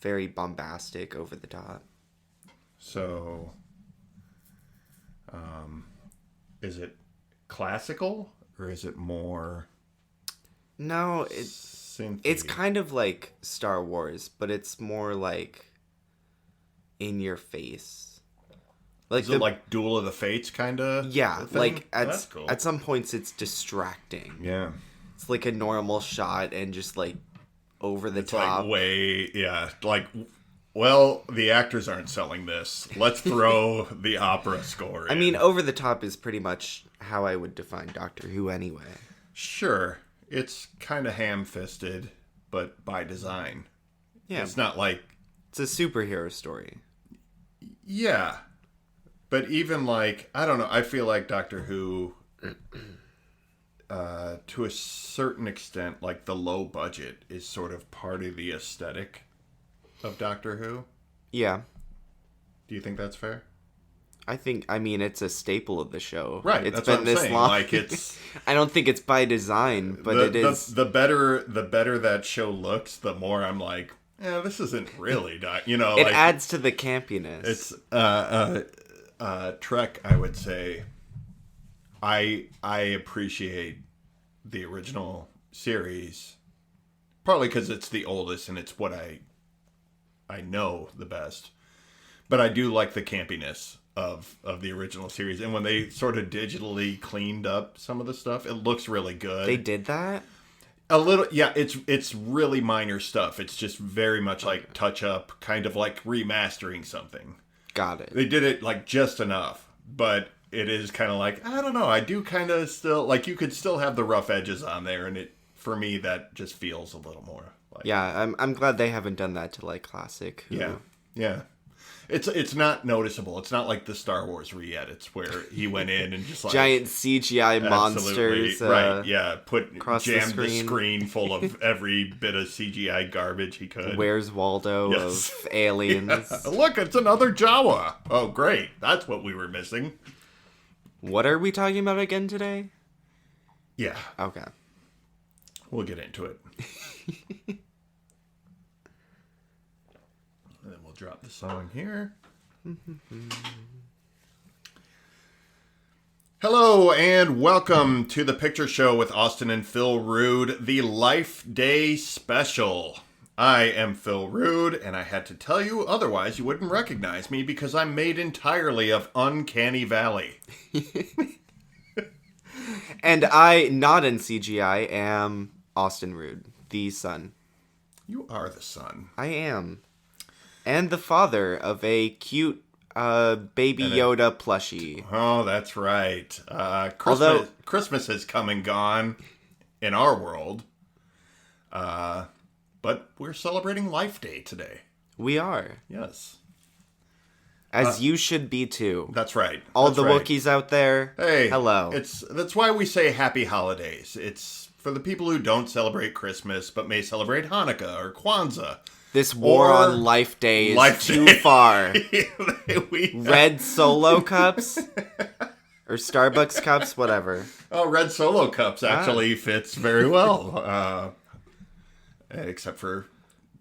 very bombastic, over the top. So, is it classical or is it more? No, it's kind of like Star Wars, but it's more like in your face. Is it like Duel of the Fates kind of? Yeah, like That's cool. at some points it's distracting. Yeah. It's like a normal shot and just like over the top. Like, well, the actors aren't selling this. Let's throw the opera score in. I mean, over the top is pretty much how I would define Doctor Who anyway. Sure. It's kind of ham-fisted, but by design. Yeah. It's not like... It's a superhero story. Yeah. But even like, I don't know, I feel like Doctor Who, to a certain extent, like the low budget is sort of part of the aesthetic of Doctor Who. Yeah. Do you think that's fair? I mean, it's a staple of the show. Right, It's that's been what I'm this saying. long. Like, it's... I don't think it's by design, but it is. The better that show looks, the more I'm like, this isn't really, it adds to the campiness. It's, Trek, I would say, I appreciate the original series, partly because it's the oldest and it's what I know the best. But I do like the campiness of the original series. And when they sort of digitally cleaned up some of the stuff, it looks really good. They did that? A little, yeah, it's really minor stuff. It's just very much like touch up, kind of like remastering something. Got it. They did it like just enough, but it is kind of like, I don't know, I do kind of still, like you could still have the rough edges on there, and it, for me, that just feels a little more like... Yeah, I'm glad they haven't done that to like classic Who. Yeah. It's not noticeable. It's not like the Star Wars re-edits where he went in and just like... Giant CGI monsters. Right, yeah. Jammed the screen. screen full of every bit of CGI garbage he could. Where's Waldo of Aliens. Yeah. Look, it's another Jawa. Oh, great. That's what we were missing. What are we talking about again today? Yeah. Okay. We'll get into it. And then we'll drop the song here. Hello and welcome to the Picture Show with Austin and Phil Rood, the Life Day Special. I am Phil Rood, and I had to tell you, otherwise you wouldn't recognize me because I'm made entirely of Uncanny Valley. And I, not in CGI, am Austin Rood, the son. You are the son. I am. And the father of a cute Baby Yoda plushie. Oh, that's right. Christmas has come and gone in our world. But we're celebrating Life Day today. We are. Yes. As you should be too. That's right. All the Wookiees out there. Hey. Hello. That's why we say happy holidays. It's for the people who don't celebrate Christmas but may celebrate Hanukkah or Kwanzaa. This war on Life Day is too far. Red Solo cups? Or Starbucks cups? Whatever. Oh, Red Solo cups actually fits very well. Except for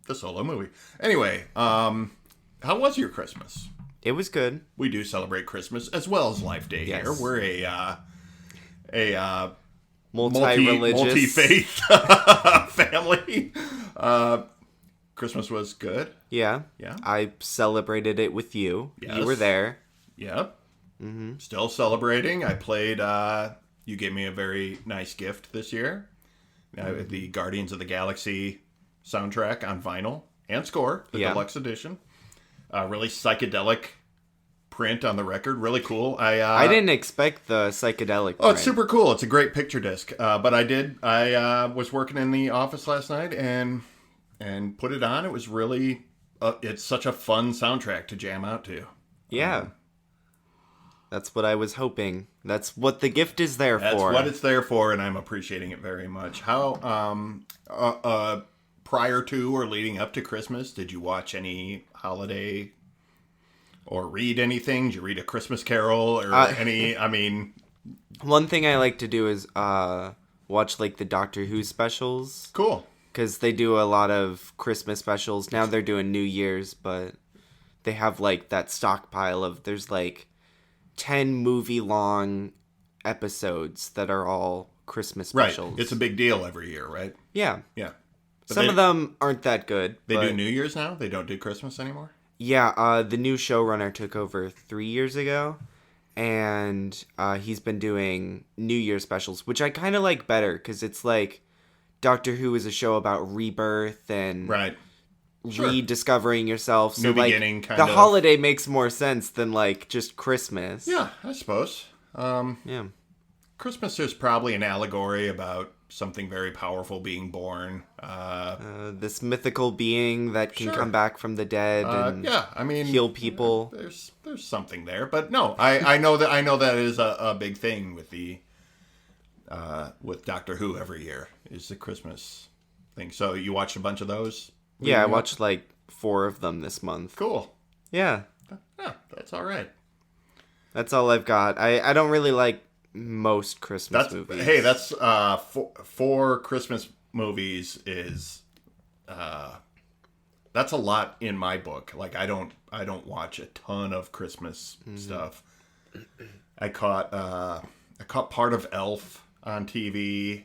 the Solo movie. Anyway, how was your Christmas? It was good. We do celebrate Christmas as well as Life Day here. We're a multi-religious, multi-faith family. Christmas was good. Yeah. I celebrated it with you. Yes. You were there. Yep. Mm-hmm. Still celebrating. I played. You gave me a very nice gift this year. The Guardians of the Galaxy soundtrack on vinyl and score, the deluxe edition. Really psychedelic print on the record. Really cool. I didn't expect the psychedelic print. It's super cool. It's a great picture disc. But I did. I was working in the office last night and put it on. It was really... it's such a fun soundtrack to jam out to. Yeah. That's what I was hoping. That's what the gift is there for. That's what it's there for, and I'm appreciating it very much. How... prior to or leading up to Christmas, did you watch any holiday or read anything? Did you read A Christmas Carol or any? I mean, one thing I like to do is watch like the Doctor Who specials. Cool. because they do a lot of Christmas specials. Now they're doing New Year's, but they have, like, that stockpile of, there's, like, 10 movie-long episodes that are all Christmas specials. Right. It's a big deal every year, right? Yeah. Yeah. But Some of them aren't that good. They do New Year's now? They don't do Christmas anymore? Yeah, the new showrunner took over 3 years ago, and he's been doing New Year specials, which I kind of like better, because it's like Doctor Who is a show about rebirth and rediscovering yourself. So, New beginning, kind the of. holiday makes more sense than, like, just Christmas. Yeah, I suppose. Yeah. Christmas is probably an allegory about something very powerful being born. This mythical being that can come back from the dead and heal people. There's something there, but no, I know that is a big thing with the with Doctor Who every year is the Christmas thing. So you watched a bunch of those? Yeah, I watched like 4 of them this month. Cool. Yeah. Yeah, that's all right. That's all I've got. I don't really like most Christmas movies. Hey, that's 4 Christmas movies is that's a lot in my book. Like I don't watch a ton of Christmas stuff. I caught part of Elf on TV.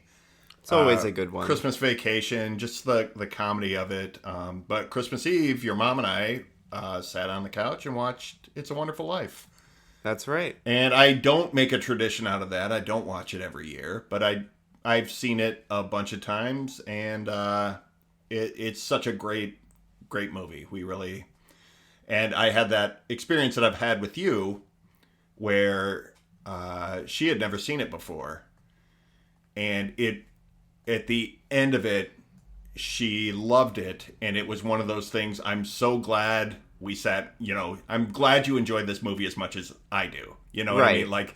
It's always a good one. Christmas Vacation, just the comedy of it. But Christmas Eve, your mom and I sat on the couch and watched It's a Wonderful Life. That's right. And I don't make a tradition out of that. I don't watch it every year, but I've seen it a bunch of times, and it's such a great movie. And I had that experience that I've had with you, where she had never seen it before, and at the end of it, she loved it, and it was one of those things. I'm so glad we sat, I'm glad you enjoyed this movie as much as I do. You know what I mean? Like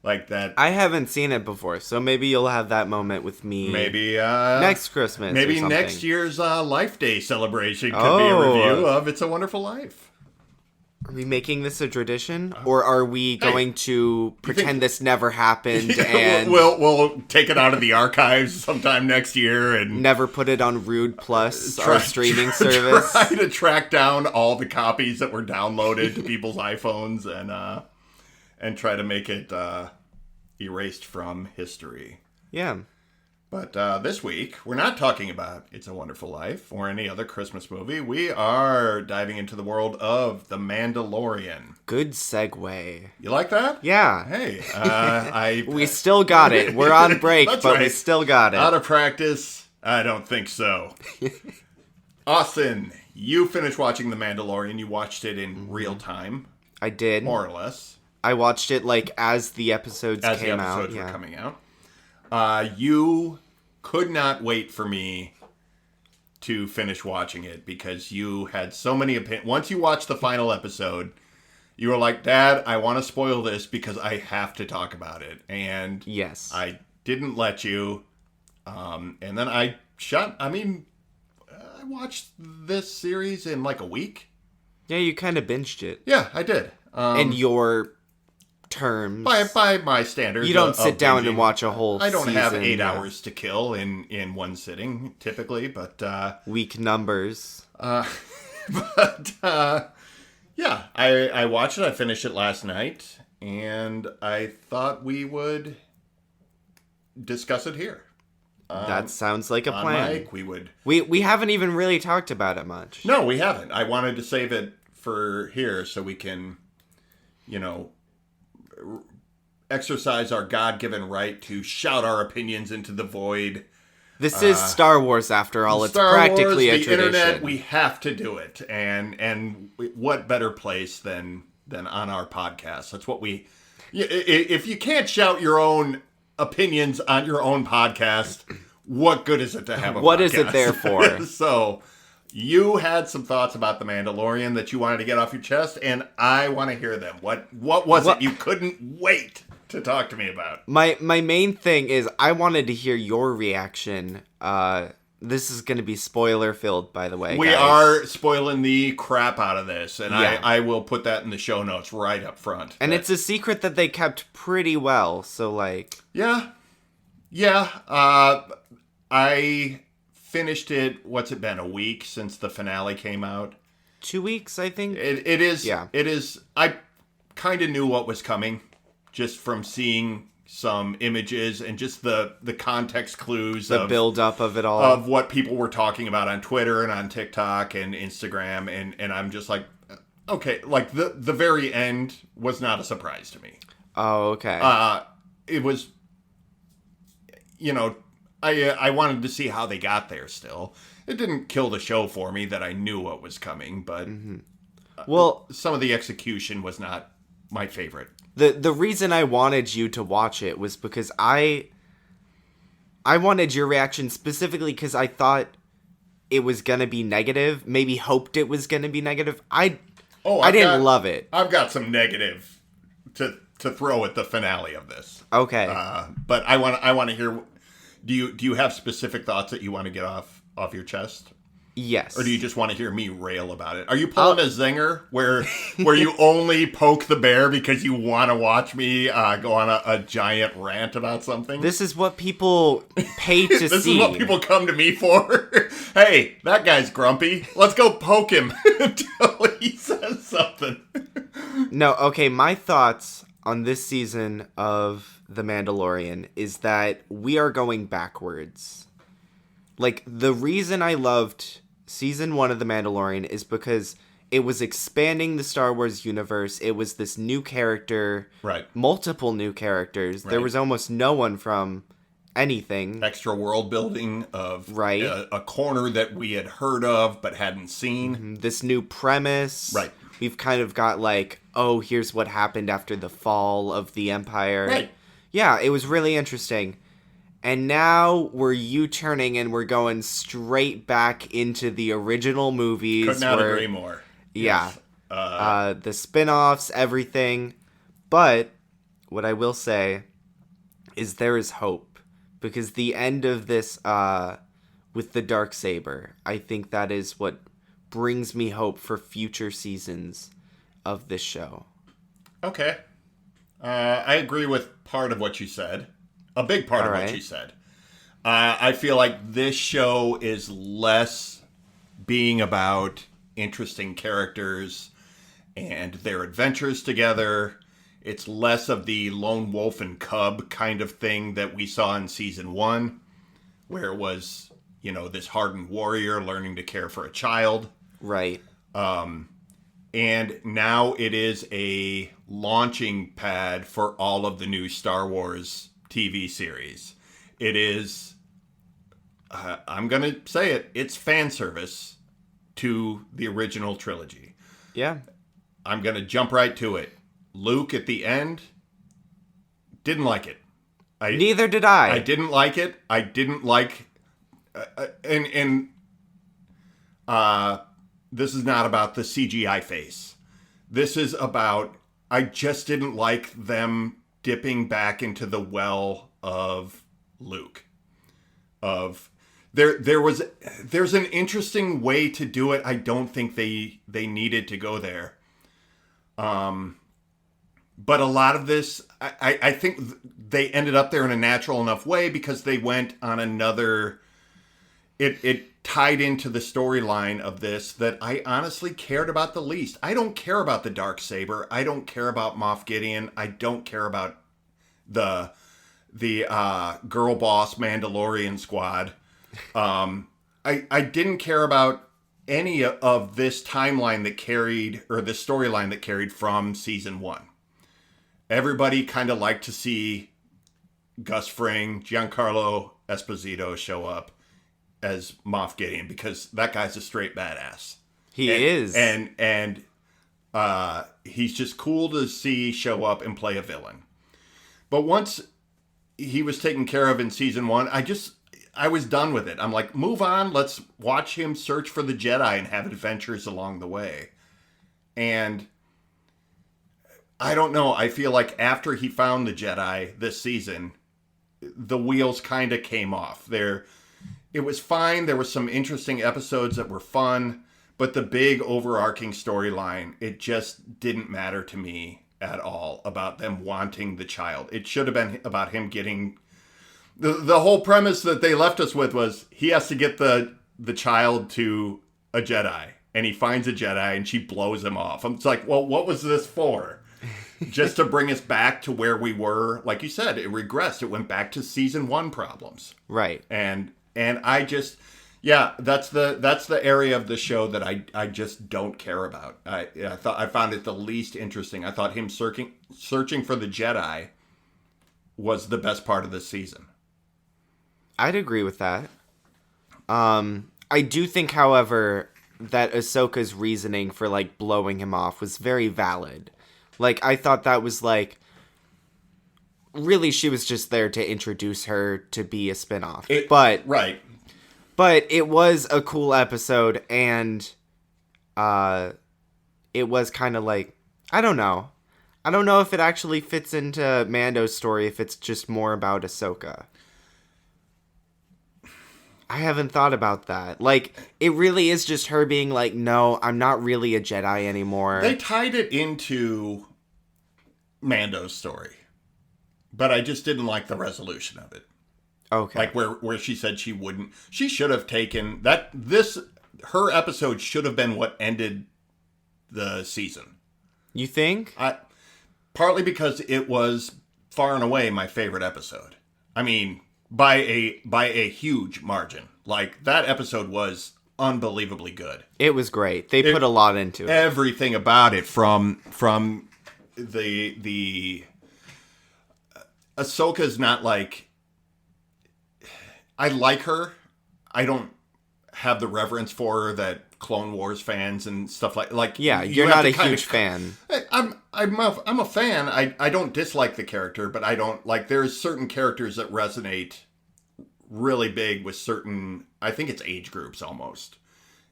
that. I haven't seen it before, so maybe you'll have that moment with me. Maybe next Christmas. Maybe next year's Life Day celebration could be a review of It's a Wonderful Life. Are we making this a tradition, or are we going to pretend this never happened and we'll take it out of the archives sometime next year and never put it on Rood Plus, our streaming service? Try to track down all the copies that were downloaded to people's iPhones and try to make it erased from history. Yeah. But this week, we're not talking about It's a Wonderful Life or any other Christmas movie. We are diving into the world of The Mandalorian. Good segue. You like that? Yeah. Hey, we still got it. We're on break, but right. We still got it. Out of practice? I don't think so. Austin, you finished watching The Mandalorian. You watched it in real time. I did. More or less. I watched it like as the episodes came out. As the episodes were coming out. You could not wait for me to finish watching it because you had so many opinions. Once you watched the final episode, you were like, Dad, I want to spoil this because I have to talk about it. And yes, I didn't let you. And then I watched this series in like a week. Yeah, you kind of binged it. Yeah, I did. In your terms. By my standards. You don't sit down and watch a whole season. I don't season, have 8 hours to kill in one sitting, typically, but... weak numbers. Yeah, I watched it. I finished it last night, and I thought we would discuss it here. That sounds like a plan. Mike, we would... We haven't even really talked about it much. No, we haven't. I wanted to save it for here so we can, exercise our God-given right to shout our opinions into the void. This is Star Wars, after all. It's practically a tradition. The internet, we have to do it. And what better place than on our podcast? That's what we... If you can't shout your own opinions on your own podcast, what good is it to have a podcast? What is it there for? So... You had some thoughts about The Mandalorian that you wanted to get off your chest, and I want to hear them. What was it you couldn't wait to talk to me about? My main thing is I wanted to hear your reaction. This is going to be spoiler-filled, by the way, We guys. are spoiling the crap out of this, and Yeah. I will put that in the show notes right up front. And it's a secret that they kept pretty well, so, like... Yeah. I finished it. What's it been, a week since the finale came out? 2 weeks, I think. It is. Yeah. It is. I kind of knew what was coming just from seeing some images and just the context clues, the build up of it all, of what people were talking about on Twitter and on TikTok and Instagram, and I'm just like, okay, like the very end was not a surprise to me. Oh, okay. It was, I wanted to see how they got there. Still, it didn't kill the show for me that I knew what was coming, but well, some of the execution was not my favorite. The reason I wanted you to watch it was because I wanted your reaction specifically because I thought it was gonna be negative. Maybe hoped it was gonna be negative. I didn't love it. I've got some negative to throw at the finale of this. Okay, but I want to hear. Do you have specific thoughts that you want to get off your chest? Yes. Or do you just want to hear me rail about it? Are you pulling a zinger where you only poke the bear because you want to watch me go on a giant rant about something? This is what people pay to see. This is what people come to me for. Hey, that guy's grumpy. Let's go poke him until he says something. No, okay, my thoughts on this season of The Mandalorian is that we are going backwards. Like, the reason I loved season 1 of The Mandalorian is because it was expanding the Star Wars universe. It was this new character. Right. Multiple new characters. Right. There was almost no one from anything. Extra world building of right. a corner that we had heard of but hadn't seen. This new premise. Right. We've kind of got like, oh, here's what happened after the fall of the Empire. Right. Yeah, it was really interesting. And now we're U-turning and we're going straight back into the original movies. Could not agree more. Yeah. Yes. The spin-offs, everything. But what I will say is there is hope. Because the end of this with the Darksaber, I think that is what brings me hope for future seasons of this show. Okay. I agree with part of what you said. A big part of what you said. I feel like this show is less being about interesting characters and their adventures together. It's less of the lone wolf and cub kind of thing that we saw in season 1, where it was, this hardened warrior learning to care for a child. Right. And now it is a launching pad for all of the new Star Wars TV series. It is, I'm going to say it, it's fan service to the original trilogy. Yeah. I'm going to jump right to it. Luke at the end, didn't like it. Neither did I. I didn't like it. I didn't like, this is not about the CGI face. This is about, I just didn't like them dipping back into the well of Luke. There's an interesting way to do it. I don't think they needed to go there. But a lot of this, I think they ended up there in a natural enough way because they went on another, it tied into the storyline of this that I honestly cared about the least. I don't care about the Darksaber. I don't care about Moff Gideon. I don't care about the girl boss Mandalorian squad. I didn't care about any of this timeline that carried, or this storyline that carried from season 1. Everybody kind of liked to see Gus Fring, Giancarlo Esposito show up as Moff Gideon because that guy's a straight badass. He is. And he's just cool to see show up and play a villain. But once he was taken care of in season 1, I was done with it. I'm like, move on. Let's watch him search for the Jedi and have adventures along the way. And I don't know. I feel like after he found the Jedi this season, the wheels kind of came off. It was fine. There were some interesting episodes that were fun, but the big overarching storyline, it just didn't matter to me at all about them wanting the child. It should have been about him getting The whole premise that they left us with was he has to get the child to a Jedi, and he finds a Jedi, and she blows him off. It's like, well, what was this for? Just to bring us back to where we were. Like you said, it regressed. It went back to season 1 problems. Right. And I just, yeah, that's the area of the show that I just don't care about. I found it the least interesting. I thought him searching for the Jedi was the best part of this season. I'd agree with that. I do think, however, that Ahsoka's reasoning for, like, blowing him off was very valid. Like, I thought that was, like, really she was just there to introduce her to be a spinoff. Right. But it was a cool episode, and it was kind of like, I don't know. I don't know if it actually fits into Mando's story, if it's just more about Ahsoka. I haven't thought about that. Like, it really is just her being like, no, I'm not really a Jedi anymore. They tied it into Mando's story, but I just didn't like the resolution of it. Okay. Like where she said she wouldn't. She should have taken that. Her episode should have been what ended the season. You think? Partly because it was far and away my favorite episode. I mean, by a huge margin. Like, that episode was unbelievably good. It was great. They put a lot into it. Everything about it, from the Ahsoka's not like, I like her. I don't have the reverence for her that Clone Wars fans and stuff like. Yeah, you're not a huge fan. I'm a fan. I don't dislike the character, but I don't like. There's certain characters that resonate really big with certain. I think it's age groups almost.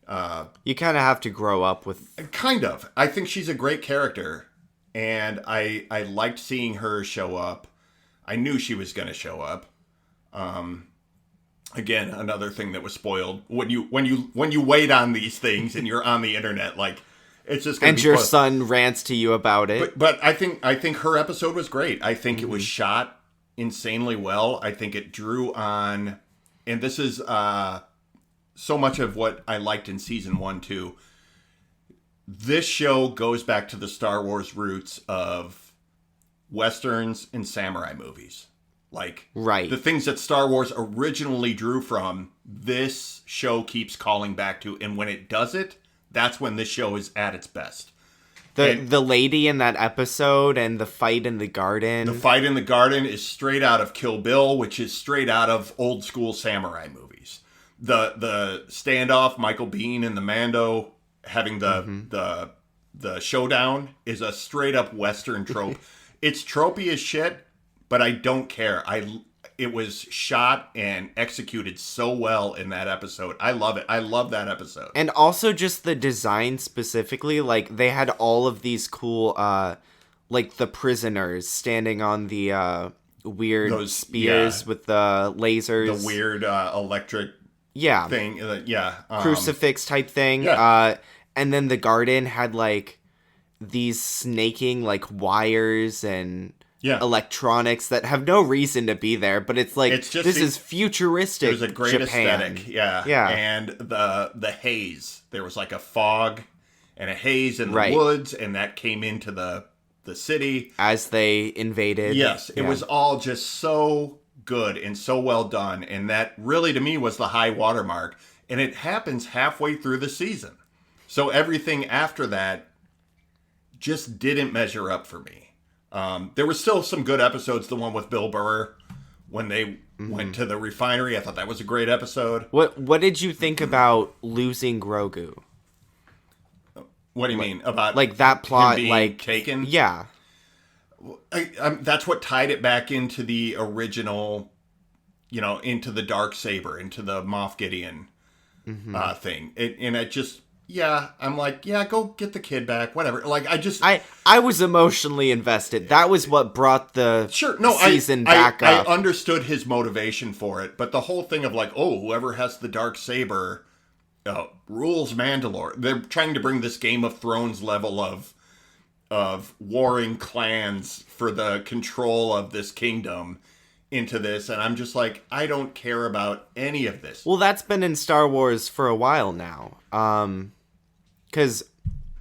You kind of have to grow up with. Kind of. I think she's a great character, and I liked seeing her show up. I knew she was going to show up. Again, another thing that was spoiled when you wait on these things and you're on the internet, like, it's just gonna and be your son rants to you about it. But I think her episode was great. I think it was shot insanely well. I think it drew on, and this is so much of what I liked in season 1 too. This show goes back to the Star Wars roots of Westerns and samurai movies. Like, right. The things that Star Wars originally drew from, this show keeps calling back to. And when it does it, that's when this show is at its best. The lady in that episode and the fight in the garden. The fight in the garden is straight out of Kill Bill, which is straight out of old school samurai movies. The standoff, Michael Biehn and the Mando having the showdown is a straight up Western trope. It's tropey as shit, but I don't care. It was shot and executed so well in that episode. I love it. I love that episode. And also just the design specifically, like, they had all of these cool, like, the prisoners standing on the weird spears with the lasers. The weird electric thing. Crucifix type thing. Yeah. And then the garden had, like, these snaking, like, wires and... Yeah. electronics that have no reason to be there, but it's like, this is futuristic. It was a great Japan. aesthetic, yeah. And the haze, there was like a fog and a haze in the woods, and that came into the city as they invaded. Yes, it was all just so good and so well done, and that really to me was the high watermark. And it happens halfway through the season, so everything after that just didn't measure up for me. There were still some good episodes. The one with Bill Burr when they went to the refinery, I thought that was a great episode. What did you think about losing Grogu? What do you mean about like that plot him being like taken? Yeah, that's what tied it back into the original, into the Darksaber, into the Moff Gideon thing. And it just. Yeah, I'm like, go get the kid back, whatever. Like, I was emotionally invested. That was what brought the season back up. I understood his motivation for it, but the whole thing of like, whoever has the Darksaber rules Mandalore. They're trying to bring this Game of Thrones level of warring clans for the control of this kingdom, into this, and I'm just like, I don't care about any of this. Well, that's been in Star Wars for a while now. Because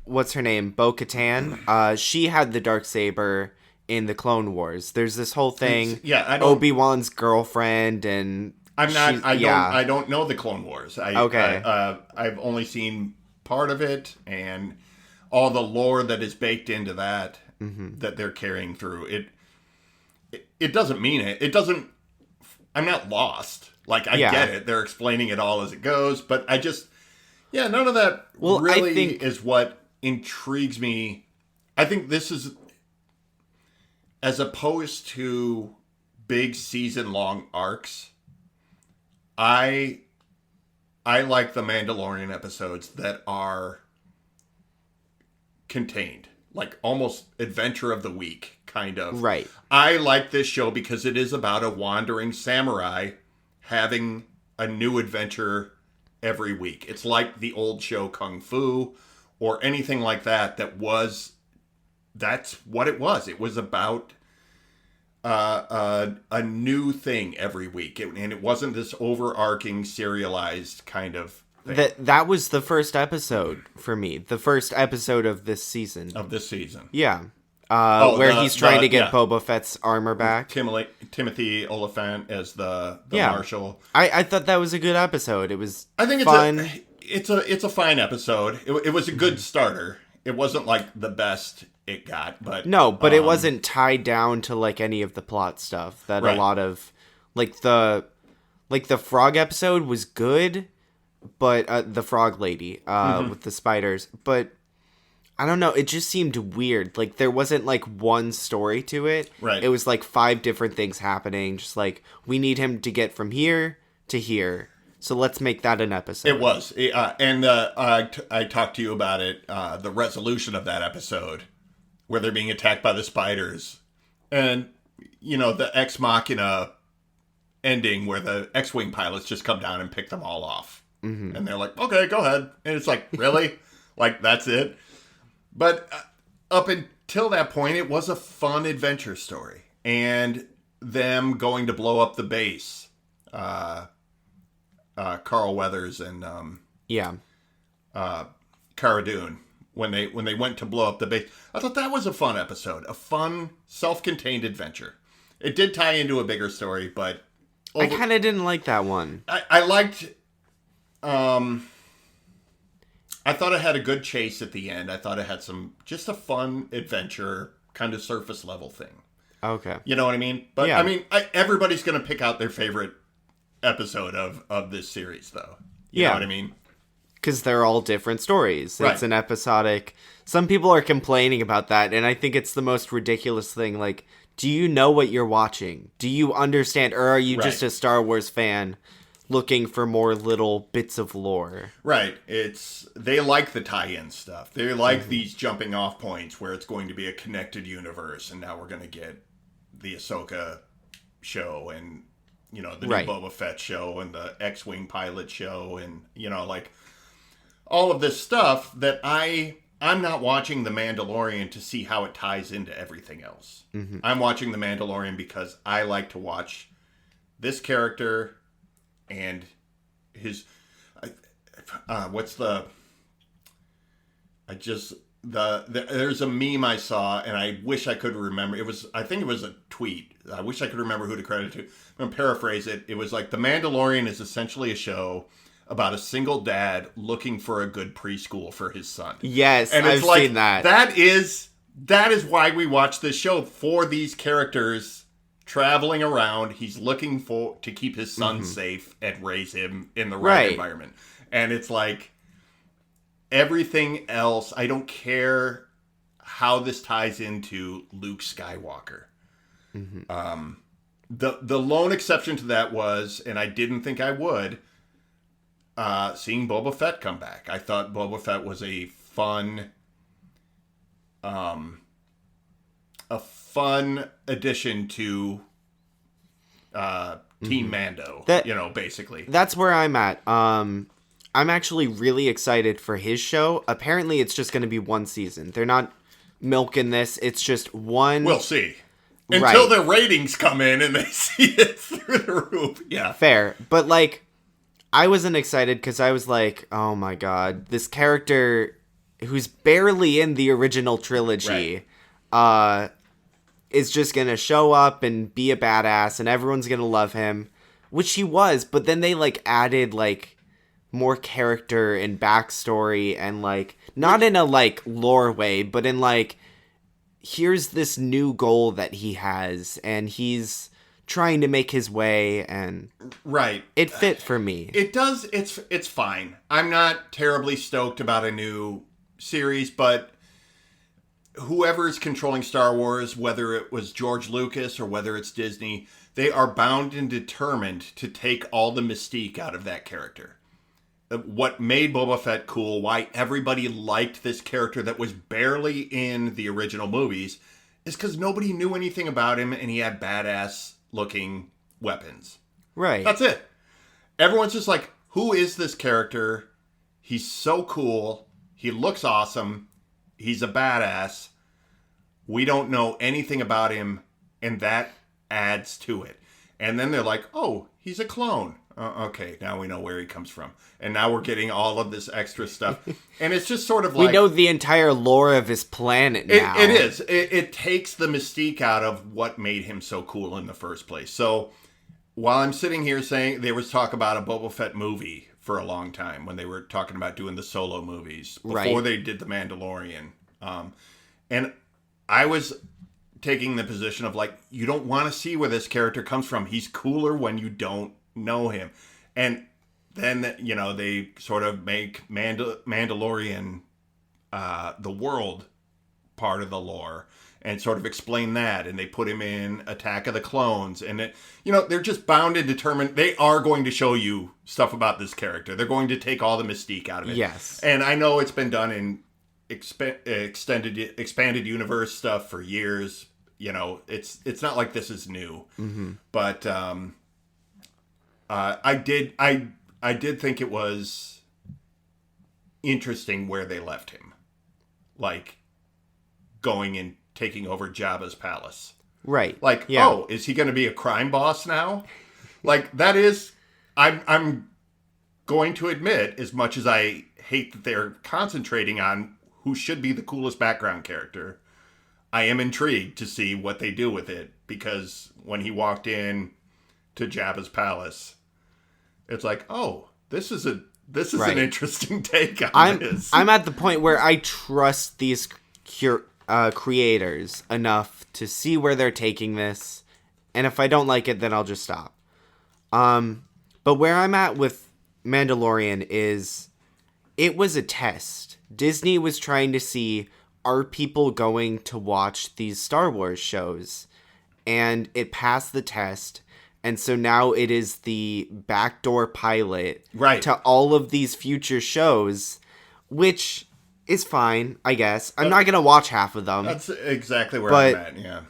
what's her name? Bo-Katan. She had the Darksaber in the Clone Wars. There's this whole thing. Yeah, I don't. Obi-Wan's girlfriend, and I'm not. I don't know the Clone Wars. Okay. I've only seen part of it, and all the lore that is baked into that that they're carrying through. It doesn't mean it. It doesn't. I'm not lost. Like, I get it. They're explaining it all as it goes, but I just, none of that really is what intrigues me. I think this is, as opposed to big season-long arcs, I like the Mandalorian episodes that are contained, like almost adventure of the week kind of. Right. I like this show because it is about a wandering samurai having a new adventure every week. It's like the old show Kung Fu or anything like that. That's what it was. It was about a new thing every week, and it wasn't this overarching serialized kind of thing. That was the first episode for me. The first episode of this season. Yeah. Where he's trying to get Boba Fett's armor back. Timothy Oliphant as the marshal. I thought that was a good episode. It was fun. It's a fine episode. It was a good starter. It wasn't like the best it got, but it wasn't tied down to like any of the plot stuff that a lot of the frog episode was good, but the frog lady with the spiders, but I don't know, it just seemed weird. Like, there wasn't like one story to it. Right. It was like 5 different things happening, just like, we need him to get from here to here, so let's make that an episode. It was, and I talked to you about it, the resolution of that episode, where they're being attacked by the spiders. And, the Ex Machina ending where the X-Wing pilots just come down and pick them all off. Mm-hmm. And they're like, okay, go ahead. And it's like, really? Like, that's it? But up until that point, it was a fun adventure story. And them going to blow up the base. Carl Weathers and Cara Dune. When they went to blow up the base. I thought that was a fun episode. A fun, self-contained adventure. It did tie into a bigger story, but... I kind of didn't like that one. I liked... I thought it had a good chase at the end. I thought it had just a fun adventure, kind of surface level thing. Okay. You know what I mean? But, everybody's going to pick out their favorite episode of this series, though. You know what I mean? Because they're all different stories. Right. It's an episodic... Some people are complaining about that, and I think it's the most ridiculous thing. Like, do you know what you're watching? Do you understand? Or are you just a Star Wars fan looking for more little bits of lore? Right. They like the tie-in stuff. They like these jumping off points where it's going to be a connected universe, and now we're going to get the Ahsoka show and, the new Boba Fett show and the X-Wing pilot show and, all of this stuff that I'm not watching The Mandalorian to see how it ties into everything else. Mm-hmm. I'm watching The Mandalorian because I like to watch this character and his... there's a meme I saw, and I wish I could remember. I think it was a tweet. I wish I could remember who to credit to. I'm going to paraphrase it. It was like, The Mandalorian is essentially a show about a single dad looking for a good preschool for his son. Yes, and I've seen that. That is why we watch this show, for these characters traveling around. He's looking to keep his son safe and raise him in the right environment. And it's like, everything else, I don't care how this ties into Luke Skywalker. Mm-hmm. The lone exception to that was, and I didn't think I would, seeing Boba Fett come back. I thought Boba Fett was a fun addition to Team Mando. Basically. That's where I'm at. I'm actually really excited for his show. Apparently, it's just going to be one season. They're not milking this. It's just one. We'll see. Until the ratings come in and they see it through the roof. Yeah. Fair. But, like, I wasn't excited because I was like, oh my god, this character who's barely in the original trilogy is just going to show up and be a badass and everyone's going to love him, which he was. But then they, like, added, like, more character and backstory and, like, not in a, like, lore way, but in, like, here's this new goal that he has and he's trying to make his way, and it fit for me. It does. It's fine. I'm not terribly stoked about a new series, but whoever's controlling Star Wars, whether it was George Lucas or whether it's Disney, they are bound and determined to take all the mystique out of that character. What made Boba Fett cool, why everybody liked this character that was barely in the original movies, is because nobody knew anything about him and he had badass looking weapons. Right. That's it. Everyone's just like, who is this character? He's so cool. He looks awesome. He's a badass. We don't know anything about him, and that adds to it. And then they're like, oh, he's a clone. Okay, now we know where he comes from. And now we're getting all of this extra stuff. And it's just sort of like... we know the entire lore of his planet now. It is. It takes the mystique out of what made him so cool in the first place. So while I'm sitting here saying there was talk about a Boba Fett movie for a long time when they were talking about doing the solo movies before they did the Mandalorian. And I was taking the position of like, you don't want to see where this character comes from. He's cooler when you don't know him. And then, you know, they sort of make Mandalorian the world part of the lore and sort of explain that. And they put him in Attack of the Clones. And, you know, they're just bound and determined. They are going to show you stuff about this character. They're going to take all the mystique out of it. Yes. And I know it's been done in expanded universe stuff for years. You know, it's not like this is new. Mm-hmm. But I did think it was interesting where they left him. Like, going and taking over Jabba's palace. Right. Like, oh, is he going to be a crime boss now? Like, that is... I'm going to admit, as much as I hate that they're concentrating on who should be the coolest background character, I am intrigued to see what they do with it. Because when he walked in to Jabba's palace... it's like, oh, this is an interesting take on this. I'm at the point where I trust these creators enough to see where they're taking this, and if I don't like it, then I'll just stop. But where I'm at with Mandalorian is, it was a test. Disney was trying to see, are people going to watch these Star Wars shows? And it passed the test. And so now it is the backdoor pilot to all of these future shows, which is fine, I guess. I'm not going to watch half of them. That's exactly where I'm at, yeah.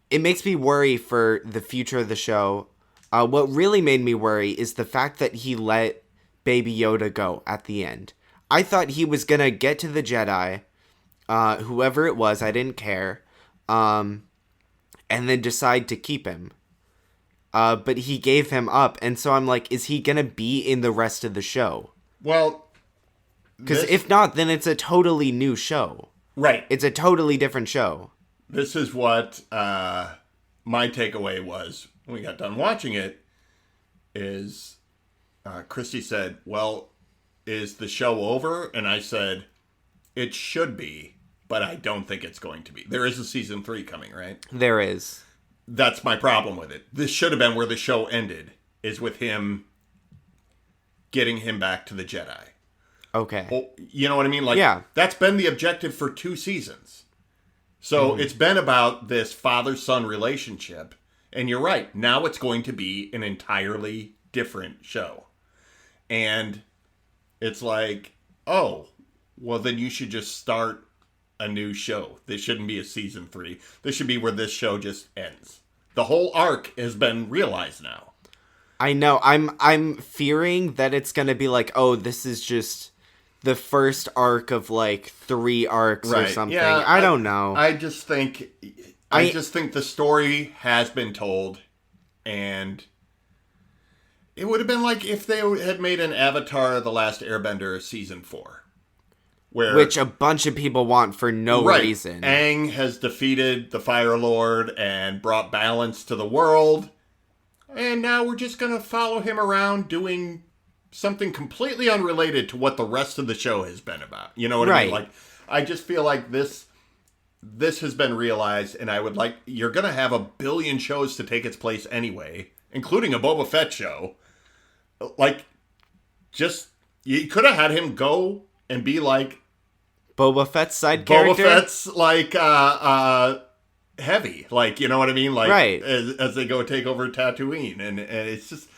It makes me worry for the future of the show. What really made me worry is the fact that he let Baby Yoda go at the end. I thought he was going to get to the Jedi, whoever it was, I didn't care, and then decide to keep him. But he gave him up, and so I'm like, is he going to be in the rest of the show? Well... because if not, then it's a totally new show. Right. It's a totally different show. This is what my takeaway was when we got done watching it, is Christy said, well, is the show over? And I said, it should be, but I don't think it's going to be. There is a season 3 coming, right? There is. That's my problem with it. This should have been where the show ended, is with him getting him back to the Jedi. Okay. Well, you know what I mean? Like, that's been the objective for 2 seasons. So it's been about this father-son relationship. And you're right. Now it's going to be an entirely different show. And it's like, oh, well, then you should just start a new show. This shouldn't be a season 3. This should be where this show just ends. The whole arc has been realized now. I know. I'm fearing that it's going to be like, oh, this is just the first arc of like 3 arcs or something. Yeah, I don't know. I just think I just think the story has been told, and it would have been like if they had made an Avatar: The Last Airbender season 4. Which a bunch of people want for no reason. Aang has defeated the Fire Lord and brought balance to the world. And now we're just going to follow him around doing something completely unrelated to what the rest of the show has been about. You know what I mean? Like, I just feel like this has been realized, and I would like... You're going to have a billion shows to take its place anyway, including a Boba Fett show. Like, just... You could have had him go and be like... Boba Fett's side character? Boba Fett's, like, heavy. Like, you know what I mean? Like, right. As they go take over Tatooine. And it's just...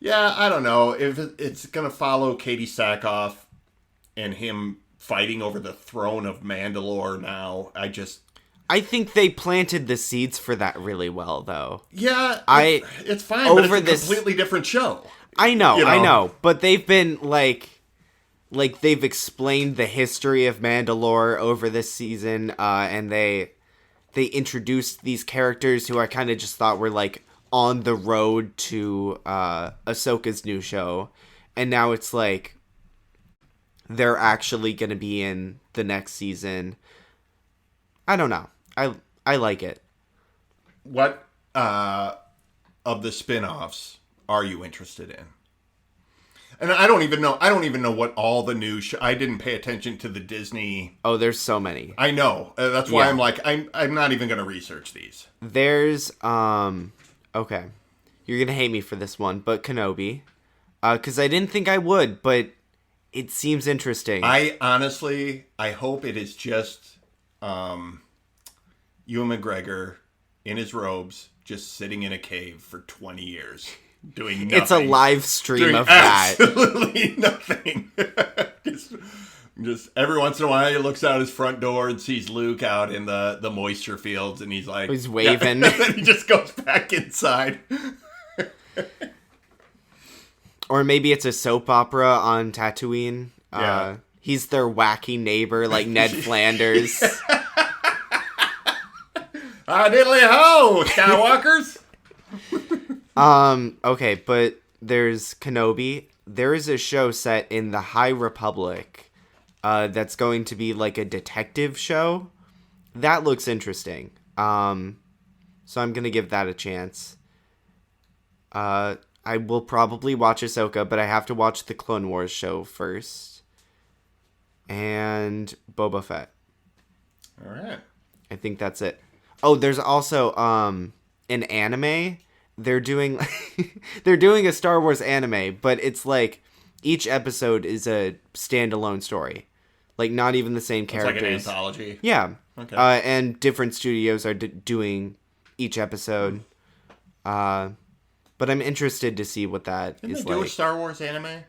Yeah, I don't know. If it's going to follow Katie Sackhoff and him fighting over the throne of Mandalore now, I think they planted the seeds for that really well, though. Yeah, it's fine, but it's a completely different show. I know. But they've been, like they've explained the history of Mandalore over this season, and they introduced these characters who I kind of just thought were, like, on the road to Ahsoka's new show. And now it's like they're actually going to be in the next season. I don't know. I like it. What of the spin-offs are you interested in? And I don't even know what all the new I didn't pay attention to the Disney. Oh, there's so many. I know. That's why I'm like I'm not even going to research these. There's okay. You're going to hate me for this one, but Kenobi. Cuz I didn't think I would, but it seems interesting. I hope it is just Ewan McGregor in his robes just sitting in a cave for 20 years. Doing nothing. It's a live stream of that. Absolutely nothing. just every once in a while he looks out his front door and sees Luke out in the moisture fields, and he's like... He's waving. Yeah. And then he just goes back inside. Or maybe it's a soap opera on Tatooine. Yeah. He's their wacky neighbor, like Ned Flanders. Diddly ho, Skywalkers! Okay, but there's Kenobi. There is a show set in the High Republic that's going to be like a detective show. That looks interesting. So I'm going to give that a chance. I will probably watch Ahsoka, but I have to watch the Clone Wars show first. And Boba Fett. All right. I think that's it. Oh, there's also an anime. They're doing a Star Wars anime, but it's like each episode is a standalone story. Like not even the same characters. It's like an anthology. Yeah. Okay. And different studios are doing each episode. But I'm interested to see what that Didn't is they do like. a Star Wars anime?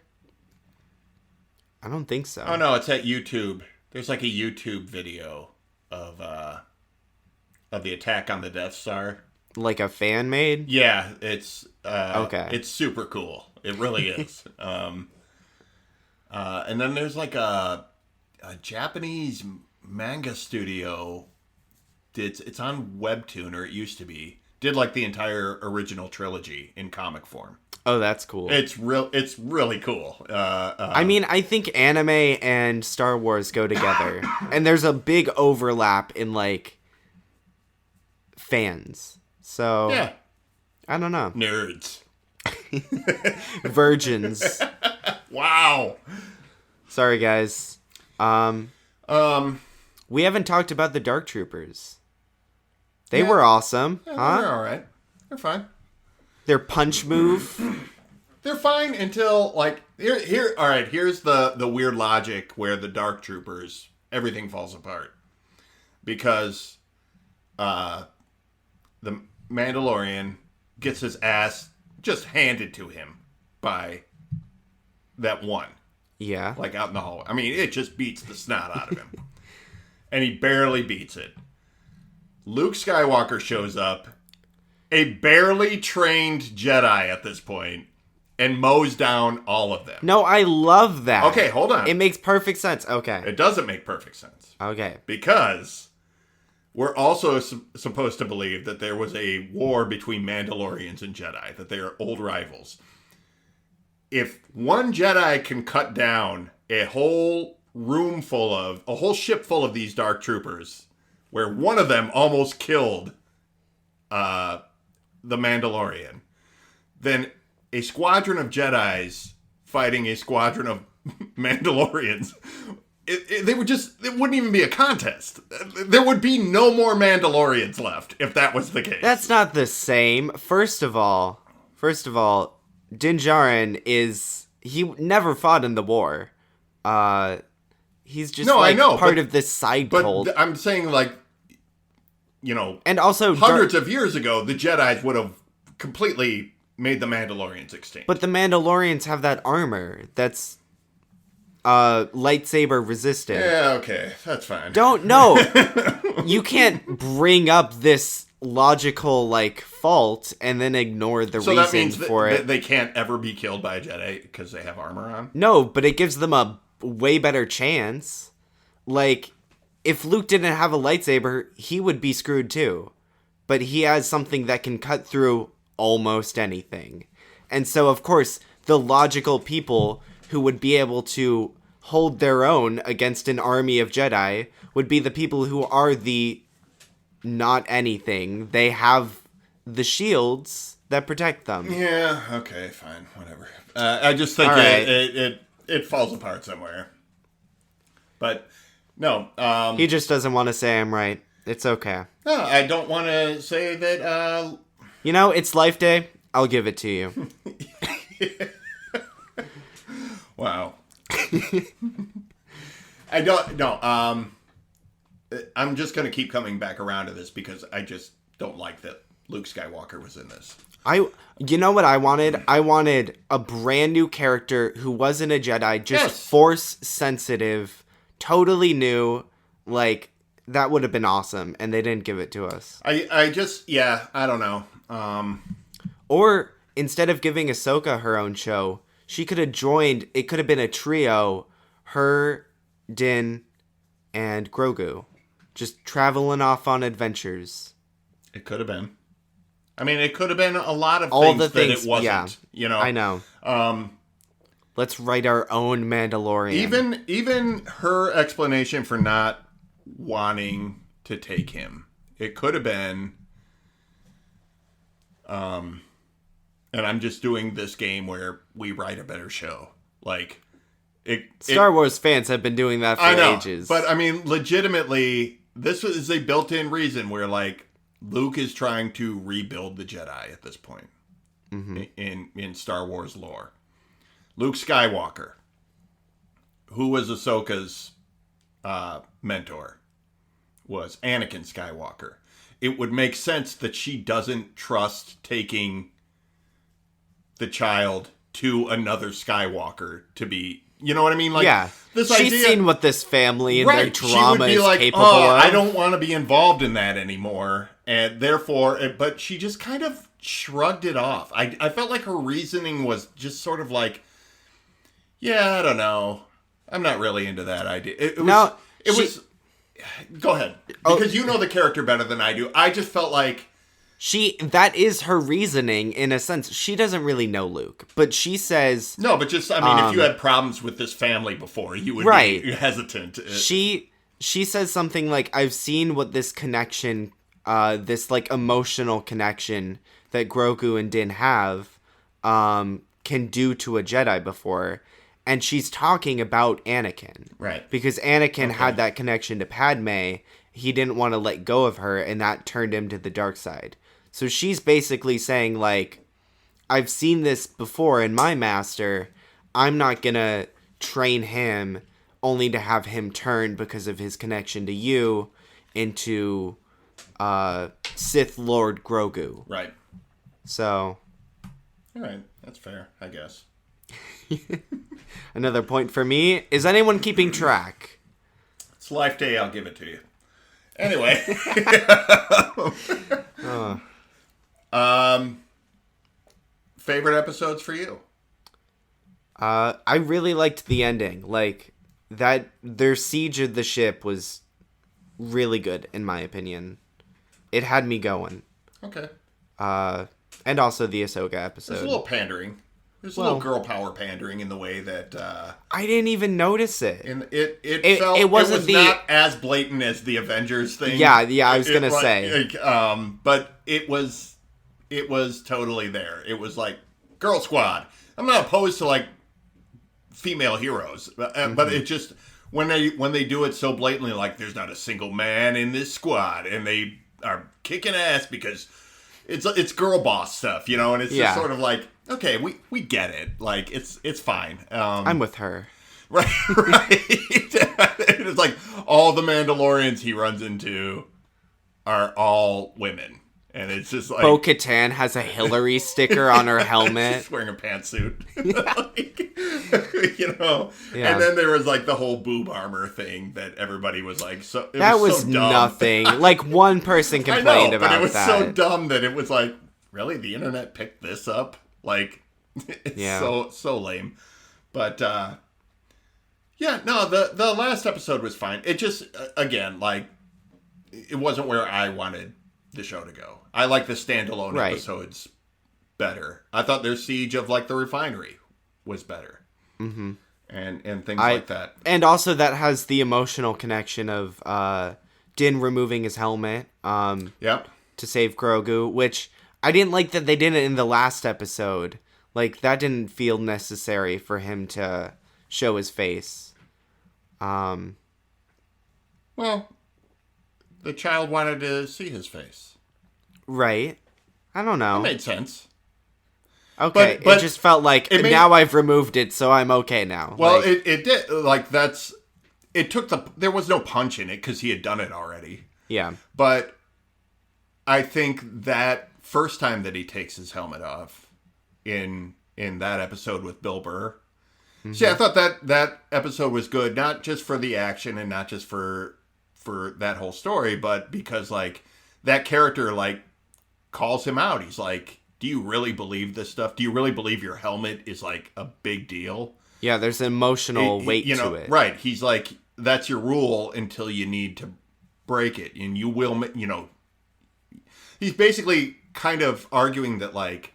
I don't think so. Oh no, it's at YouTube. There's like a YouTube video of the attack on the Death Star. Like a fan made? Yeah, it's okay. It's super cool. It really is. And then there's like a Japanese manga studio. It's on Webtoon, or it used to be. Did like the entire original trilogy in comic form. Oh, that's cool. It's really cool. I mean, I think anime and Star Wars go together, and there's a big overlap in like fans. So yeah, I don't know. Nerds, virgins. Wow. Sorry, guys. We haven't talked about the Dark Troopers. They were awesome, huh? They're all right. They're fine. Their punch move. They're fine until like here. All right, here's the weird logic where the Dark Troopers everything falls apart because the Mandalorian gets his ass just handed to him by that one. Yeah. Like out in the hallway. I mean, it just beats the snot out of him. And he barely beats it. Luke Skywalker shows up, a barely trained Jedi at this point, and mows down all of them. No, I love that. Okay, hold on. It makes perfect sense. Okay. It doesn't make perfect sense. Okay. Because we're also supposed to believe that there was a war between Mandalorians and Jedi, that they are old rivals. If one Jedi can cut down a whole ship full of these dark troopers, where one of them almost killed the Mandalorian, then a squadron of Jedis fighting a squadron of Mandalorians, it wouldn't even be a contest. There would be no more Mandalorians left if that was the case. That's not the same. First of all, Din Djarin he never fought in the war. He's just part of this side cult. But I'm saying, like, and also hundreds of years ago, the Jedis would have completely made the Mandalorians extinct. But the Mandalorians have that armor that's lightsaber resistant. Yeah, okay, that's fine. You can't bring up this logical fault and then ignore the reason that means for it. They can't ever be killed by a Jedi because they have armor on? No, but it gives them a way better chance. Like, if Luke didn't have a lightsaber, he would be screwed too. But he has something that can cut through almost anything. And so, of course, the logical people who would be able to hold their own against an army of Jedi would be the people who are the not anything. They have the shields that protect them. Yeah, okay, fine, whatever. I just think it falls apart somewhere. But, no. He just doesn't want to say I'm right. It's okay. No, I don't want to say that... it's Life Day. I'll give it to you. Wow. I don't... No, I'm just going to keep coming back around to this because I just don't like that Luke Skywalker was in this. You know what I wanted? I wanted a brand new character who wasn't a Jedi, just Force sensitive, totally new. Like, that would have been awesome, and they didn't give it to us. I don't know. Or, instead of giving Ahsoka her own show, she could have joined, it could have been a trio, her, Din, and Grogu. Just traveling off on adventures. It could have been. I mean, it could have been a lot of things that it wasn't. Yeah, I know. Let's write our own Mandalorian. Even her explanation for not wanting to take him. It could have been... and I'm just doing this game where we write a better show. Like... Star Wars fans have been doing that for ages. But, I mean, legitimately, this is a built-in reason where, like, Luke is trying to rebuild the Jedi at this point in Star Wars lore. Luke Skywalker, who was Ahsoka's mentor, was Anakin Skywalker. It would make sense that she doesn't trust taking the child to another Skywalker to be... You know what I mean? Like, yeah. She's seen what this family and their trauma is capable of. I don't want to be involved in that anymore. And therefore, but she just kind of shrugged it off. I felt like her reasoning was just sort of like, yeah, I don't know. I'm not really into that idea. It was... Go ahead. Because you know the character better than I do. I just felt like... That is her reasoning, in a sense. She doesn't really know Luke, but she says... No, but just, I mean, if you had problems with this family before, you would be hesitant. She says something like, I've seen what this connection, this, like, emotional connection that Grogu and Din have, can do to a Jedi before. And she's talking about Anakin. Right. Because Anakin had that connection to Padme. He didn't want to let go of her, and that turned him to the dark side. So she's basically saying, like, I've seen this before in my master. I'm not going to train him only to have him turn because of his connection to you into Sith Lord Grogu. Right. So. All right. That's fair, I guess. Another point for me. Is anyone keeping track? It's Life Day. I'll give it to you. Anyway. Favorite episodes for you? I really liked the ending. Like, that, their siege of the ship was really good, in my opinion. It had me going. Okay. And also the Ahsoka episode. There's a little pandering. There's a little girl power pandering in the way that... I didn't even notice it. And it was not as blatant as the Avengers thing. Yeah, I was going to say. But it was totally there. It was like, Girl Squad. I'm not opposed to, like, female heroes. But it just... When they do it so blatantly, like, there's not a single man in this squad, and they are kicking ass because it's girl boss stuff, you know, and it's just sort of like, okay, we get it, like it's fine. I'm with her, right. It's like all the Mandalorians he runs into are all women. And it's just like... Bo-Katan has a Hillary sticker on her helmet. She's wearing a pantsuit. You know? Yeah. And then there was like the whole boob armor thing that everybody was like... That was so dumb. Nothing. Like one person complained about that. But it was so dumb that it was like, really? The internet picked this up? Like, it's so lame. But, the last episode was fine. It just, again, like, it wasn't where I wanted the show to go. I like the standalone episodes better. I thought their siege of like the refinery was better, and things like that. And also that has the emotional connection of Din removing his helmet, to save Grogu, which I didn't like that they did it in the last episode. Like that didn't feel necessary for him to show his face. Well, the child wanted to see his face. Right. I don't know. It made sense. Okay, but it just felt like now I've removed it, so I'm okay now. Well, like, it did. Like, there was no punch in it because he had done it already. Yeah. But I think that first time that he takes his helmet off in that episode with Bill Burr. Mm-hmm. See, I thought that episode was good, not just for the action and not just for that whole story, but because, like, that character, like, calls him out. He's like, do you really believe this stuff? Do you really believe your helmet is like a big deal? Yeah, there's an emotional weight to it. Right. He's like, that's your rule until you need to break it. And you will, you know, he's basically kind of arguing that like,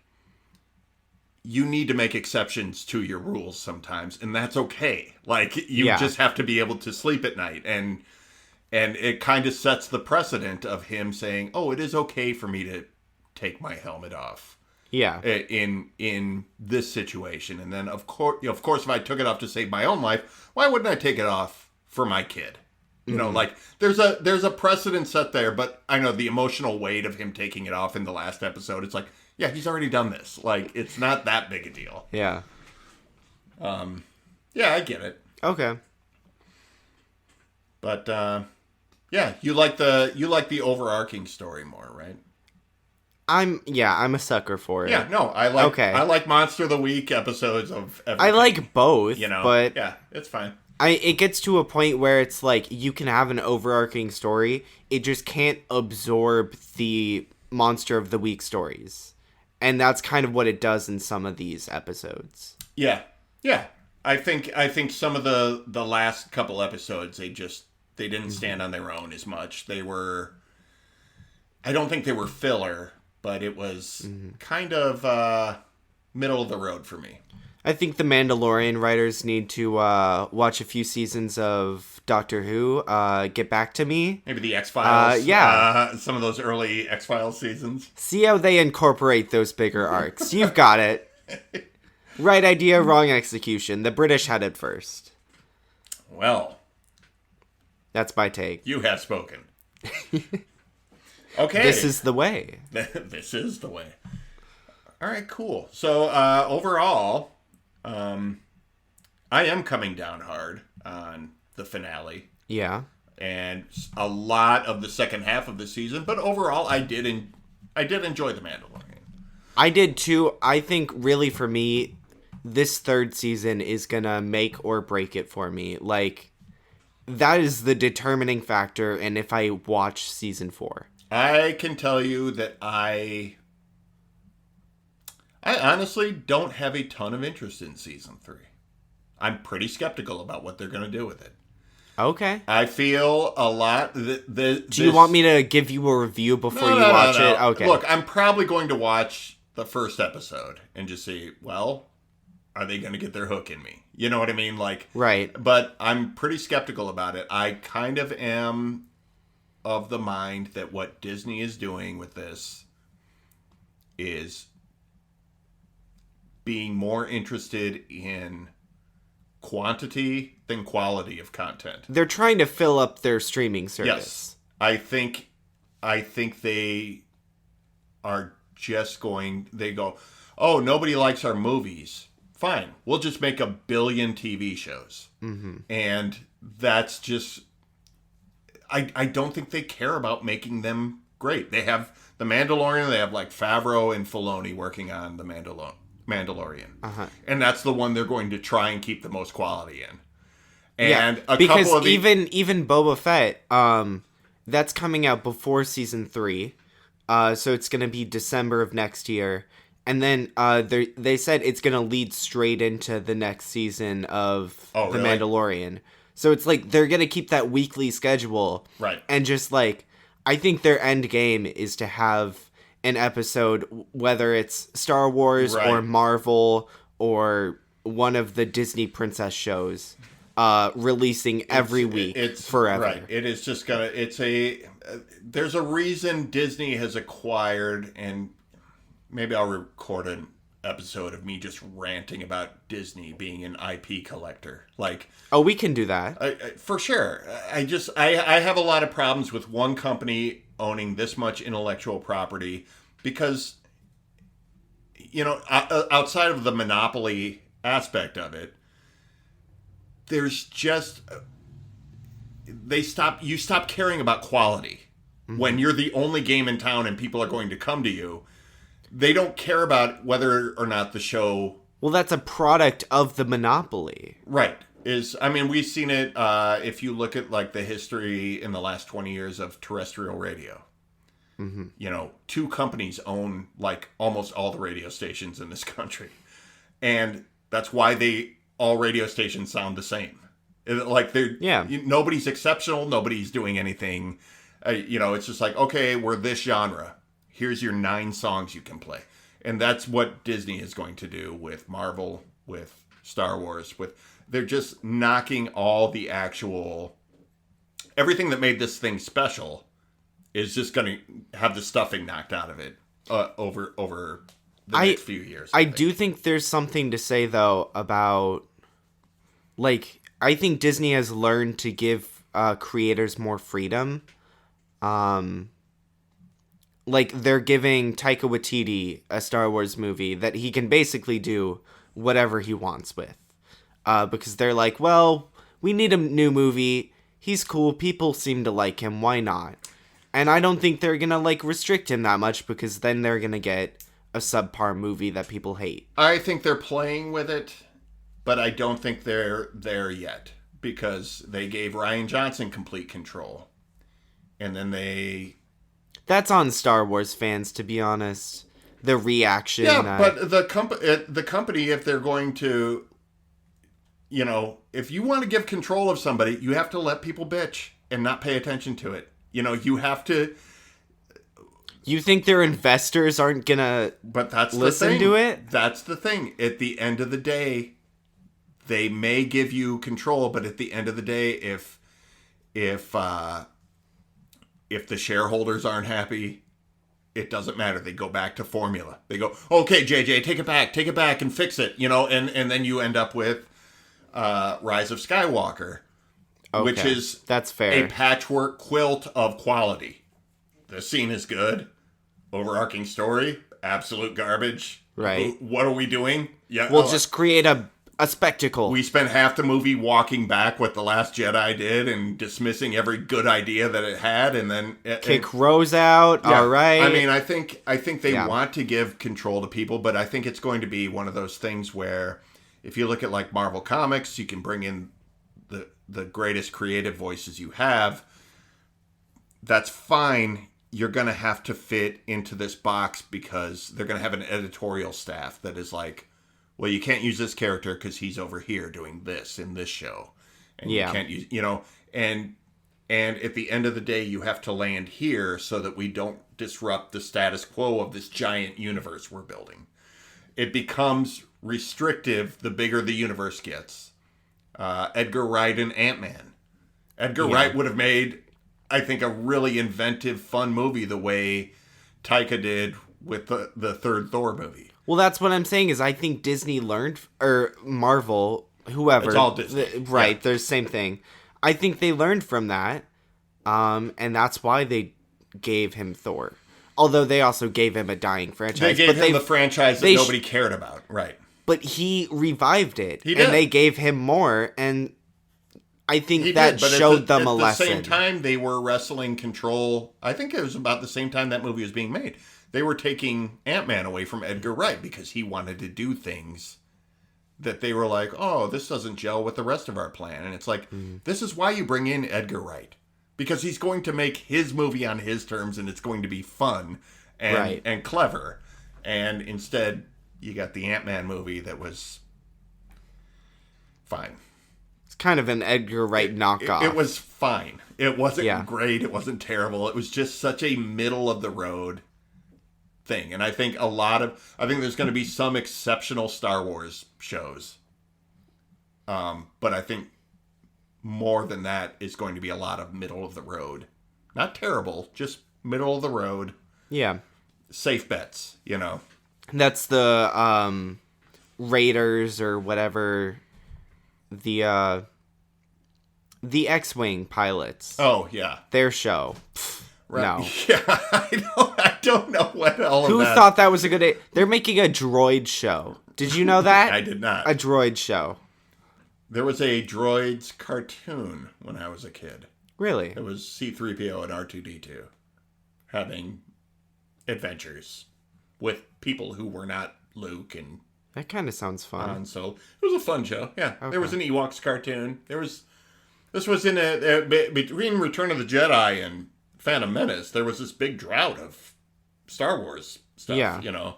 you need to make exceptions to your rules sometimes. And that's okay. Like you just have to be able to sleep at night. And it kind of sets the precedent of him saying, oh, it is okay for me to take my helmet off. Yeah. In this situation. And then of course if I took it off to save my own life, why wouldn't I take it off for my kid? You know, like there's a precedent set there, but I know the emotional weight of him taking it off in the last episode, it's like, yeah, he's already done this. Like it's not that big a deal. Yeah. Yeah, I get it. Okay. But yeah, you like the overarching story more, right? I'm a sucker for it. Yeah, no, I like Monster of the Week episodes of everything. I like both, you know, but yeah, it's fine. It gets to a point where it's like you can have an overarching story, it just can't absorb the Monster of the Week stories. And that's kind of what it does in some of these episodes. Yeah. Yeah. I think some of the last couple episodes they didn't stand on their own as much. I don't think they were filler, but it was kind of middle of the road for me. I think the Mandalorian writers need to watch a few seasons of Doctor Who, get back to me. Maybe the X-Files. Some of those early X-Files seasons. See how they incorporate those bigger arcs. You've got it. Right idea, wrong execution. The British had it first. Well. That's my take. You have spoken. Okay. This is the way. This is the way. All right, cool. So, overall, I am coming down hard on the finale. Yeah. And a lot of the second half of the season, but overall, I did enjoy The Mandalorian. I did too. I think really for me, this third season is gonna make or break it for me. Like, that is the determining factor, and if I watch season 4. I can tell you that I honestly don't have a ton of interest in season 3. I'm pretty skeptical about what they're going to do with it. Okay. I feel a lot. Do you want me to give you a review before you watch it? Okay. Look, I'm probably going to watch the first episode and just see, well, are they going to get their hook in me? You know what I mean? Like, right. But I'm pretty skeptical about it. I kind of am of the mind that what Disney is doing with this is being more interested in quantity than quality of content. They're trying to fill up their streaming service. Yes. I think they are just going, they go, oh, nobody likes our movies. Fine. We'll just make 1 billion TV shows. Mm-hmm. And that's just, I don't think they care about making them great. They have the Mandalorian, they have like Favreau and Filoni working on the Mandalorian. Uh-huh. And that's the one they're going to try and keep the most quality in. And because even Boba Fett, that's coming out before season 3, so it's going to be December of next year, and then they said it's going to lead straight into the next season of The Mandalorian. So it's like they're going to keep that weekly schedule, right? And just like I think their end game is to have an episode, whether it's Star Wars or Marvel or one of the Disney princess shows. Releasing every week forever. Right. It is just gonna. There's a reason Disney has acquired, and maybe I'll record an episode of me just ranting about Disney being an IP collector. Like, oh, we can do that for sure. I have a lot of problems with one company owning this much intellectual property because, outside of the monopoly aspect of it. There's just you stop caring about quality when you're the only game in town and people are going to come to you. They don't care about whether or not the show. Well, that's a product of the monopoly, right? We've seen it. If you look at like the history in the last 20 years of terrestrial radio, 2 companies own like almost all the radio stations in this country, and that's why all radio stations sound the same. Nobody's exceptional. Nobody's doing anything. It's just like, okay, we're this genre. Here's your 9 songs you can play. And that's what Disney is going to do with Marvel, with Star Wars. They're just knocking all the everything that made this thing special is just going to have the stuffing knocked out of it over the next few years. I do think there's something to say, though, about, like, I think Disney has learned to give creators more freedom. Like, they're giving Taika Waititi a Star Wars movie that he can basically do whatever he wants with. Because they're like, well, we need a new movie. He's cool. People seem to like him. Why not? And I don't think they're going to, like, restrict him that much because then they're going to get a subpar movie that people hate. I think they're playing with it, but I don't think they're there yet because they gave Rian Johnson complete control. And then that's on Star Wars fans, to be honest. The reaction. Yeah, but the company, if they're going to, if you want to give control of somebody, you have to let people bitch and not pay attention to it. You have to. You think their investors aren't gonna listen to it? That's the thing. At the end of the day, they may give you control, but at the end of the day, if the shareholders aren't happy, it doesn't matter. They go back to formula. They go, okay, JJ, take it back and fix it, and then you end up with Rise of Skywalker, which is that's fair. A patchwork quilt of quality. The scene is good. Overarching story, absolute garbage. Right. What are we doing? Yeah, we'll just create a spectacle. We spent half the movie walking back what The Last Jedi did and dismissing every good idea that it had, and then kick Rose out. Yeah. All right. I think they want to give control to people, but I think it's going to be one of those things where if you look at like Marvel Comics, you can bring in the greatest creative voices you have. That's fine. You're going to have to fit into this box because they're going to have an editorial staff that is like, well, you can't use this character because he's over here doing this in this show. And you can't use, and at the end of the day, you have to land here so that we don't disrupt the status quo of this giant universe we're building. It becomes restrictive the bigger the universe gets. Edgar Wright and Ant-Man. Edgar Wright would have made, I think, a really inventive, fun movie the way Taika did with the third Thor movie. Well, that's what I'm saying is I think Disney learned, or Marvel, whoever. It's all Disney. Right, they're the same thing. I think they learned from that, and that's why they gave him Thor. Although they also gave him a dying franchise. They gave him the franchise that nobody cared about, right. But he revived it, he did. And they gave him more, and I think that showed them a lesson. At the same time, they were wrestling control. I think it was about the same time that movie was being made. They were taking Ant-Man away from Edgar Wright because he wanted to do things that they were like, oh, this doesn't gel with the rest of our plan. And it's like, this is why you bring in Edgar Wright. Because he's going to make his movie on his terms and it's going to be fun and clever. And instead, you got the Ant-Man movie that was fine. It's kind of an Edgar Wright knockoff. It was fine. It wasn't great. It wasn't terrible. It was just such a middle of the road thing. And I think I think there's going to be some exceptional Star Wars shows. But I think more than that is going to be a lot of middle of the road. Not terrible, just middle of the road. Yeah. Safe bets, you know. That's the Raiders or whatever, the X-Wing pilots. Oh, yeah. Their show. Right. No. Yeah, I don't know what all of Who that. thought that was a good... They're making a droid show. Did you know that? I did not. A droid show. There was a droids cartoon when I was a kid. Really? It was C-3PO and R2-D2 having adventures with people who were not Luke and That kind of sounds fun. Han. So it was a fun show. Yeah, Okay. There was an Ewoks cartoon. This was in between Return of the Jedi and Phantom Menace. There was this big drought of Star Wars stuff. Yeah. You know,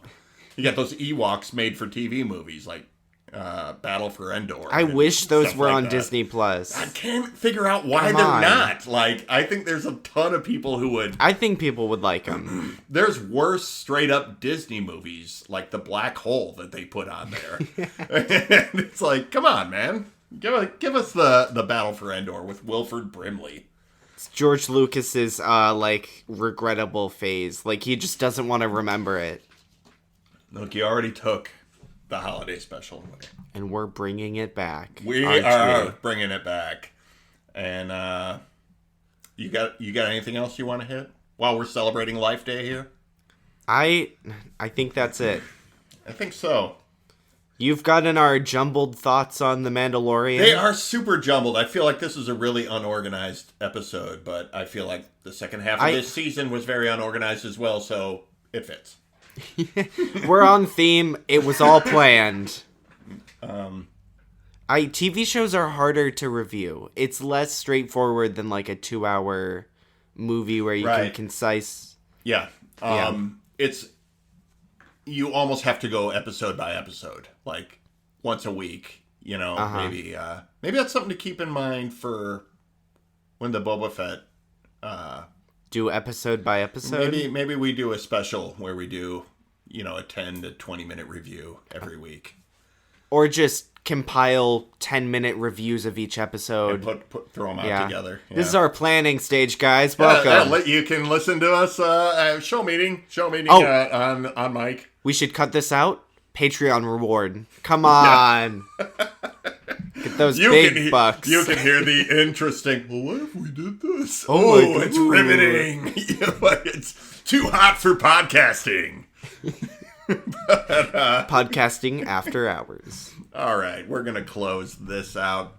you got those Ewoks made for TV movies like Battle for Endor. I wish those were like on that. Disney Plus. I can't figure out why Come they're on. not. Like, I think there's a ton of people who would. I think people would like them. There's worse straight up Disney movies like The Black Hole that they put on there. And it's like, come on, man. Give us the Battle for Endor with Wilford Brimley. It's George Lucas's regrettable phase. Like he just doesn't want to remember it. Look, you already took the holiday special away. And we're bringing it back. We are bringing it back. And you got anything else you want to hit while we're celebrating Life Day here? I think that's it. I think so. You've gotten our jumbled thoughts on the Mandalorian. They are super jumbled. I feel like this is a really unorganized episode, but I feel like the second half of this season was very unorganized as well, so it fits. We're on theme. It was all planned. TV shows are harder to review. It's less straightforward than like a 2-hour movie where you can concise. Yeah. It's you almost have to go episode by episode, like once a week. You know, maybe that's something to keep in mind for when the Boba Fett. Do episode by episode? Maybe we do a special where we do, a 10 to 20 minute review every week. Or just compile 10-minute reviews of each episode. And throw them out together. Yeah. This is our planning stage, guys. Welcome. You can listen to us at show meeting on mic. We should cut this out. Patreon reward. Come on. Get those big bucks. You can hear the interesting, well, what if we did this? Oh it's riveting. It's too hot for podcasting. Podcasting after hours. All right, we're going to close this out.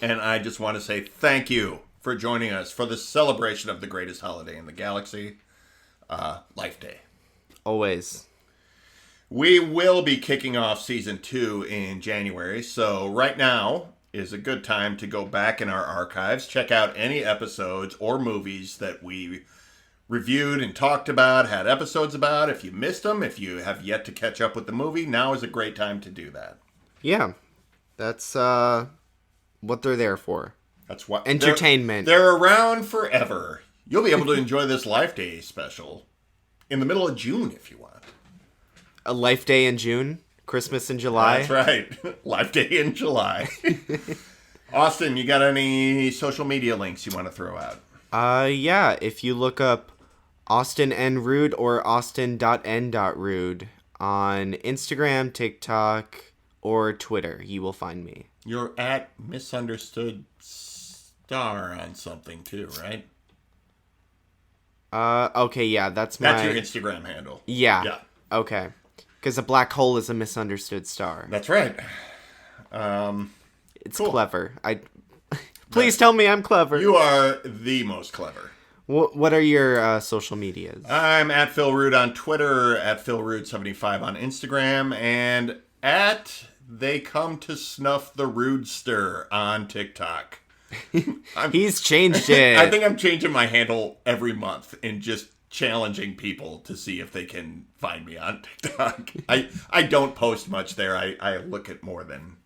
And I just want to say thank you for joining us for the celebration of the greatest holiday in the galaxy, Life Day. Always. We will be kicking off season 2 in January, so right now is a good time to go back in our archives, check out any episodes or movies that we reviewed and talked about, had episodes about. If you missed them, if you have yet to catch up with the movie, now is a great time to do that. Yeah, that's what they're there for. That's why entertainment. They're around forever. You'll be able to enjoy this Life Day special in the middle of June if you want. A Life Day in June, Christmas in July. That's right. Life Day in July. Austin, you got any social media links you want to throw out? Yeah. If you look up Austin N. Rood or austin.n.rood on Instagram, TikTok, or Twitter, you will find me. You're at Misunderstood Star on something too, right? Okay, yeah, that's your Instagram handle. Yeah. Yeah. Okay. Because a black hole is a misunderstood star. That's right. It's cool. Clever. Please tell me I'm clever. You are the most clever. What are your social medias? I'm at Phil Rood on Twitter, at PhilRood75 on Instagram, and at They Come to Snuff the Roodster on TikTok. He's changed it. I think I'm changing my handle every month and just challenging people to see if they can find me on TikTok. I don't post much there. I look at more than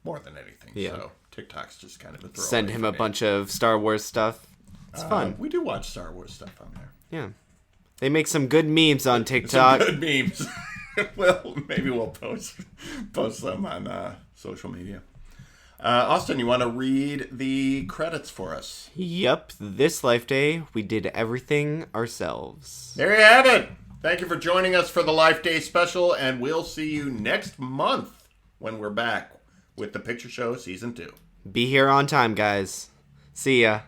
anything. Yeah. So TikTok's just kind of a throw. Send him a bunch of Star Wars stuff. It's fun. We do watch Star Wars stuff on there. Yeah. They make some good memes on TikTok. Some good memes. Well, maybe we'll post them on social media. Austin, you want to read the credits for us? Yep. This Life Day, we did everything ourselves. There you have it. Thank you for joining us for the Life Day special, and we'll see you next month when we're back with the Picture Show Season 2. Be here on time, guys. See ya.